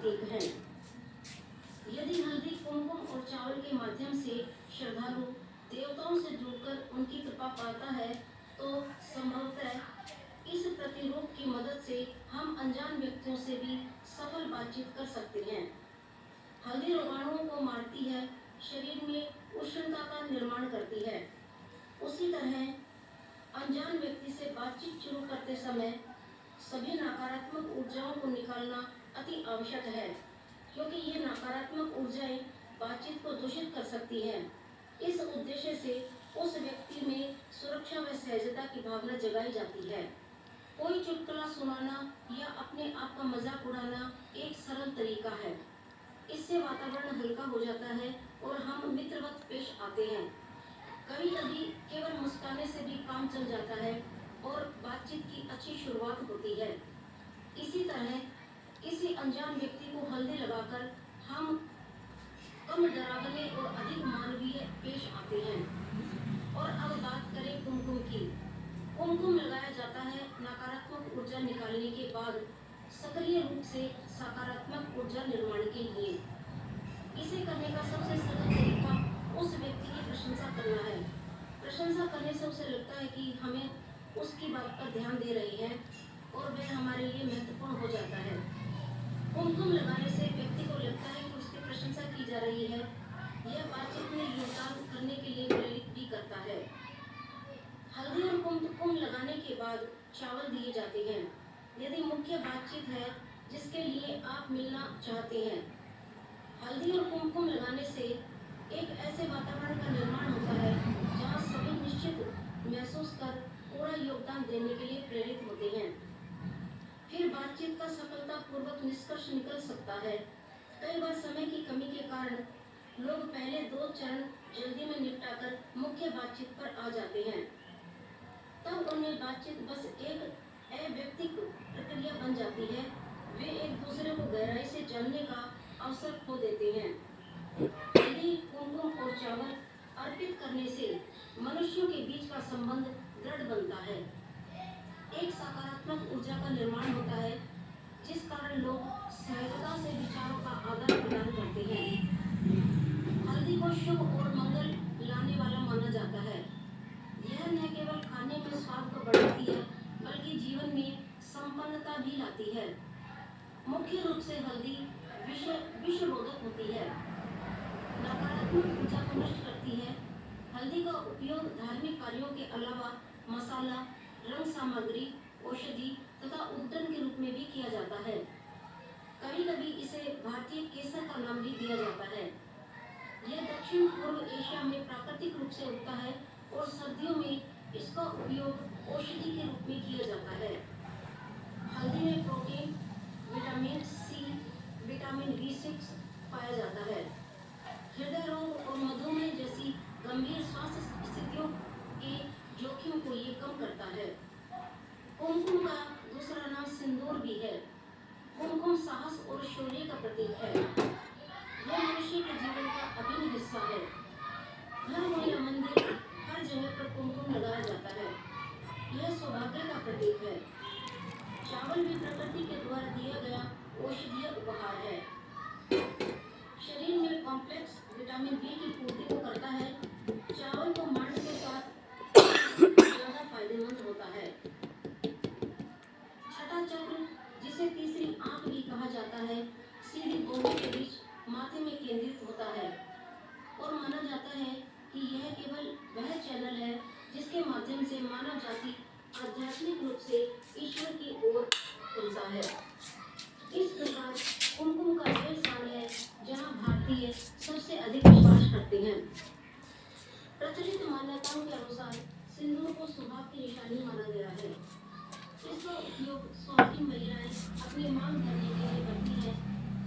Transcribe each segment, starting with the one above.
प्रतीक है। यदि हल्दी, कुमकुम और चावल के माध्यम से श्रद्धालु देवताओं से जुड़कर उनकी कृपा पाता है, तो संभवतः इस प्रतिरूप की मदद से हम अनजान व्यक्तियों से भी सफल बातचीत कर सकते हैं। हल्दी रोगाणुओं को मारती है, शरीर में उष्णता का निर्माण करती है। उसी तरह अनजान व्यक्ति से बातचीत शुरू करते समय सभी नकारात्मक ऊर्जाओं को निकालना अति आवश्यक है, क्योंकि ये नकारात्मक ऊर्जाएं बातचीत को दूषित कर सकती हैं। इस उद्देश्य से उस व्यक्ति में सुरक्षा व सहजता की भावना जगाई जाती है। कोई चुटकुला सुनाना या अपने आप का मजाक उड़ाना एक सरल तरीका है। इससे वातावरण हल्का हो जाता है और हम मित्रवत पेश आते हैं। कभी कभी केवल मुस्कुराने से भी काम चल जाता है और बातचीत की अच्छी शुरुआत होती है। इसी तरह किसी अनजान व्यक्ति को हल्दी लगाकर हम कम डरावने और अधिक मानवीय पेश आते हैं। और अब बात करें कुमकुम की। कुमकुम लगाया जाता है नकारात्मक ऊर्जा निकालने के बाद सक्रिय रूप से सकारात्मक ऊर्जा निर्माण के लिए। इसे करने का सबसे सरल तरीका उस व्यक्ति की प्रशंसा करना है। प्रशंसा करने से उसे लगता है कि हमें उसकी बात पर ध्यान दे रही है और वह हमारे लिए महत्वपूर्ण हो जाता है। कुमकुम लगाने से व्यक्ति को लगता है कि उसकी प्रशंसा की जा रही है। यह बातचीत में योगदान करने के लिए प्रेरित भी करता है। हल्दी और कुमकुम लगाने के बाद चावल दिए जाते हैं। यदि मुख्य बातचीत है जिसके लिए आप मिलना चाहते हैं, हल्दी और कुमकुम लगाने से एक ऐसे वातावरण का निर्माण होता है जहां सभी निश्चित महसूस कर पूरा योगदान देने के लिए प्रेरित होते हैं। फिर बातचीत का सफलतापूर्वक निष्कर्ष निकल सकता है। कई बार समय की कमी के कारण लोग पहले 2 चरण जल्दी में निपटाकर मुख्य बातचीत पर आ जाते हैं। तब उनमें बातचीत बस एक अवैयक्तिक प्रक्रिया बन जाती है। वे एक दूसरे को गहराई से जानने का अवसर खो देते हैं। हल्दी, कुमकुम और चावल अर्पित करने से मनुष्यों के बीच का संबंध दृढ़ बनता है। एक सकारात्मक ऊर्जा का निर्माण होता है, जिस कारण लोग सहजता से विचारों का आदान प्रदान करते हैं। हल्दी को शुभ और मंगल लाने वाला माना जाता है। यह न केवल खाने में स्वाद को बढ़ाती है, बल्कि जीवन में संपन्नता भी लाती है। मुख्य रूप से हल्दी विषरोधक होती है, नकारात्मक ऊर्जा को नष्ट करती है। हल्दी का उपयोग धार्मिक कार्यों के अलावा मसाला, रंग सामग्री, औषधि तथा उपटन के रूप में भी किया जाता है। कभी कभी इसे भारतीय केसर का नाम भी दिया जाता है। यह दक्षिण पूर्व एशिया में प्राकृतिक रूप से उगता है और सर्दियों में इसका उपयोग औषधि के रूप में किया जाता है। हल्दी में protein, vitamin C, vitamin B6 पाया जाता है। हृदय रोग और मधुमेह जैसी गंभीर स्वास्थ्य स्थितियों के जोखिम को ये कम करता है। कुमकुम का दूसरा नाम सिंदूर भी है। कुमकुम साहस और शौर्य का प्रतीक है। यह मनुष्य के जीवन का अभिन्न हिस्सा है। घर हो या मंदिर, हर जगह पर कुमकुम लगाया जाता है। यह सौभाग्य का प्रतीक है। चावल भी प्रकृति के द्वारा दिया गया औषधीय उपहार है। शरीर में कॉम्प्लेक्स विटामिन B की पूर्ति को करता है। चावल को मांड के साथ ज्यादा फायदेमंद होता है। छठा चक्र, जिसे तीसरी आंख भी कहा जाता है, सीधी भौहों के बीच माथे में केंद्रित होता है और माना जाता है कि यह केवल वह चैनल है जिसके माध्यम से मानव जाति आध्यात्मिक रूप से ईश्वर की ओर खुलता है। इस प्रकार कुमकुम का वह स्थान है जहाँ भारतीय सबसे अधिक विश्वास करते हैं। प्रचलित मान्यताओं के अनुसार सिंदूर को सौभाग्य की निशानी माना गया है। इसका उपयोग स्वास्थ्य महिलाएं अपनी मांग भरने के लिए करती हैं।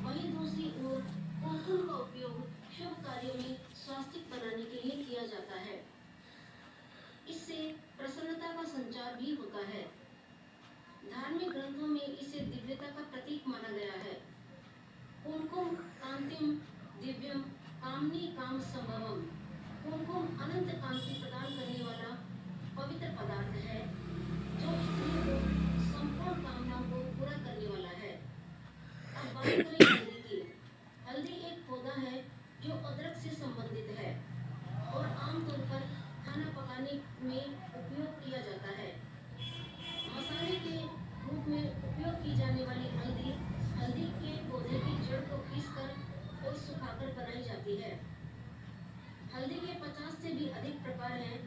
वहीं दूसरी ओर कुमकुम का उपयोग शुभ कार्यों में स्वास्तिक बनाने के लिए किया जाता है। इससे प्रसन्नता का संचार भी होता है। धार्मिक ग्रंथों में इसे दिव्यता का प्रतीक माना गया है। कुमकुम कांतिम दिव्यम कामनी काम संभवम। कुमकुम अनंत कांति प्रदान करने वाला पवित्र पदार्थ है, जो स्त्रियों को संपूर्ण कामनाओं को पूरा करने वाला है। अब बात करें जो अदरक से संबंधित है और आमतौर पर खाना पकाने में उपयोग किया जाता है। मसाले के रूप में उपयोग की जाने वाली हल्दी, हल्दी के पौधे की जड़ को पीसकर और सुखाकर बनाई जाती है। हल्दी के 50 से भी अधिक प्रकार हैं,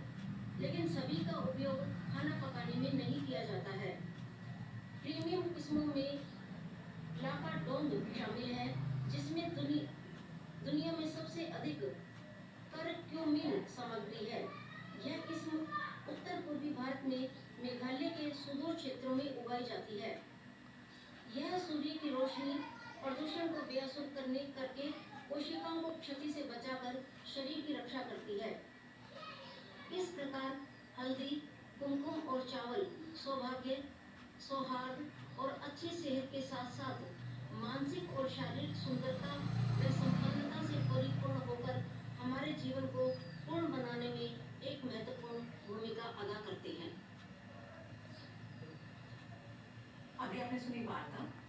लेकिन सभी का उपयोग खाना पकाने में नहीं किया जाता है। प्रीमियम किस्मों में लाकाडोंग शामिल है, जिसमें दुनिया में सबसे अधिक करक्यूमिन सामग्री है। यह किस्म उत्तर पूर्वी भारत में मेघालय के सुदूर क्षेत्रों में उगाई जाती है। यह सूर्य की रोशनी प्रदूषण को बेअसर करके कोशिकाओं को क्षति से बचाकर शरीर की रक्षा करती है। इस प्रकार हल्दी, कुमकुम और चावल सौभाग्य, सौहार्द और अच्छी सेहत के साथ साथ मानसिक और शारीरिक सुंदरता व संपन्नता से परिपूर्ण होकर हमारे जीवन को पूर्ण बनाने में एक महत्वपूर्ण भूमिका अदा करते हैं। अभी आपने सुनी वार्ता।